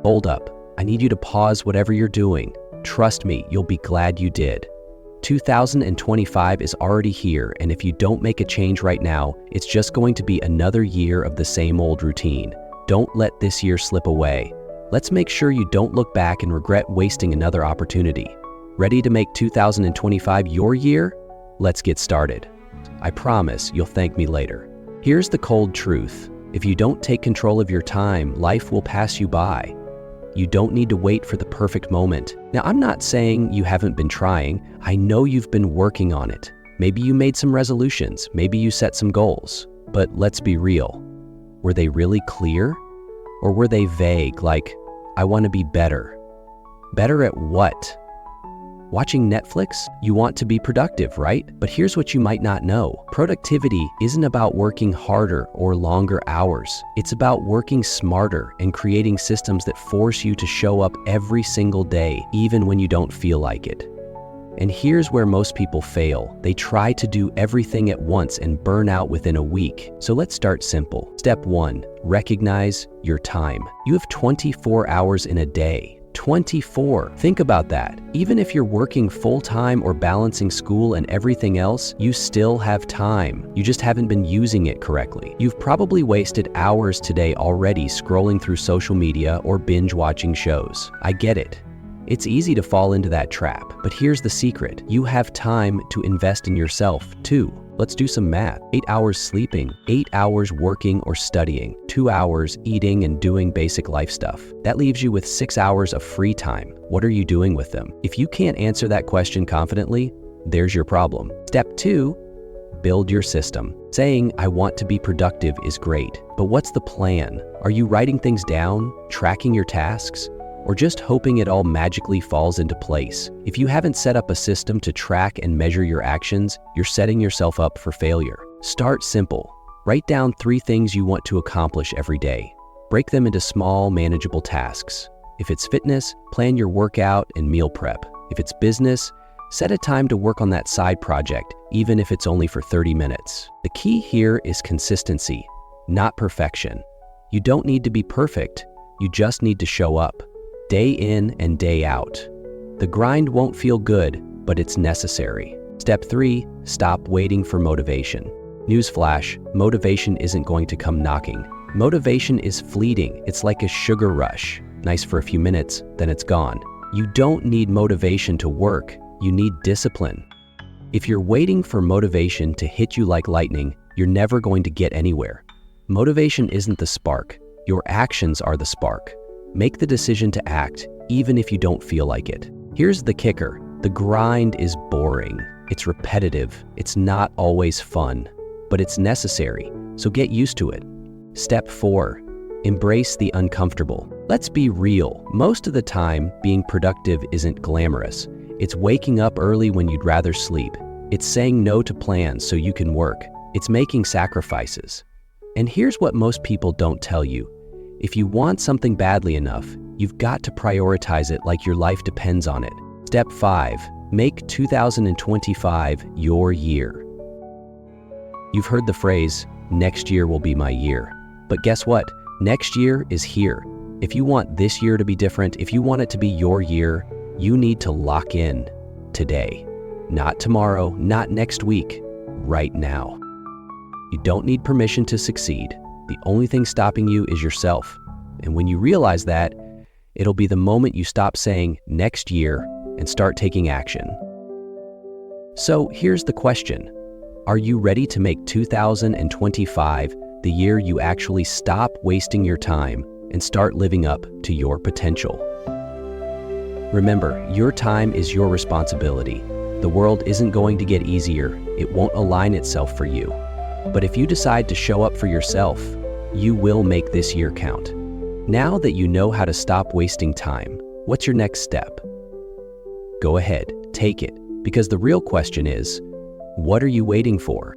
Hold up. I need you to pause whatever you're doing. Trust me, you'll be glad you did. 2025 is already here, and if you don't make a change right now, it's just going to be another year of the same old routine. Don't let this year slip away. Let's make sure you don't look back and regret wasting another opportunity. Ready to make 2025 your year? Let's get started. I promise you'll thank me later. Here's the cold truth. If you don't take control of your time, life will pass you by. You don't need to wait for the perfect moment. Now, I'm not saying you haven't been trying. I know you've been working on it. Maybe you made some resolutions. Maybe you set some goals. But let's be real. Were they really clear? Or were they vague, like, I want to be better? Better at what? Watching Netflix? You want to be productive, right? But here's what you might not know. Productivity isn't about working harder or longer hours. It's about working smarter and creating systems that force you to show up every single day, even when you don't feel like it. And here's where most people fail. They try to do everything at once and burn out within a week. So let's start simple. Step 1, recognize your time. You have 24 hours in a day. 24. Think about that. Even if you're working full-time or balancing school and everything else, you still have time. You just haven't been using it correctly. You've probably wasted hours today already scrolling through social media or binge watching shows. I get it. It's easy to fall into that trap, but here's the secret. You have time to invest in yourself too. Let's do some math. 8 hours sleeping, 8 hours working or studying, 2 hours eating and doing basic life stuff. That leaves you with 6 hours of free time. What are you doing with them? If you can't answer that question confidently, there's your problem. Step 2, build your system. Saying, I want to be productive is great, but what's the plan? Are you writing things down, tracking your tasks, or just hoping it all magically falls into place? If you haven't set up a system to track and measure your actions, you're setting yourself up for failure. Start simple. Write down 3 things you want to accomplish every day. Break them into small, manageable tasks. If it's fitness, plan your workout and meal prep. If it's business, set a time to work on that side project, even if it's only for 30 minutes. The key here is consistency, not perfection. You don't need to be perfect. You just need to show up. Day in and day out. The grind won't feel good, but it's necessary. Step 3, stop waiting for motivation. Newsflash, motivation isn't going to come knocking. Motivation is fleeting. It's like a sugar rush. Nice for a few minutes, then it's gone. You don't need motivation to work. You need discipline. If you're waiting for motivation to hit you like lightning, you're never going to get anywhere. Motivation isn't the spark. Your actions are the spark. Make the decision to act, even if you don't feel like it. Here's the kicker. The grind is boring. It's repetitive. It's not always fun, but it's necessary, so get used to it. Step 4, embrace the uncomfortable. Let's be real. Most of the time, being productive isn't glamorous. It's waking up early when you'd rather sleep. It's saying no to plans so you can work. It's making sacrifices. And here's what most people don't tell you. If you want something badly enough, you've got to prioritize it like your life depends on it. Step 5, make 2025 your year. You've heard the phrase, next year will be my year. But guess what? Next year is here. If you want this year to be different, if you want it to be your year, you need to lock in today. Not tomorrow, not next week, right now. You don't need permission to succeed. The only thing stopping you is yourself. And when you realize that, it'll be the moment you stop saying next year and start taking action. So here's the question. Are you ready to make 2025 the year you actually stop wasting your time and start living up to your potential? Remember, your time is your responsibility. The world isn't going to get easier. It won't align itself for you. But if you decide to show up for yourself, you will make this year count. Now that you know how to stop wasting time, what's your next step? Go ahead, take it, because the real question is, what are you waiting for?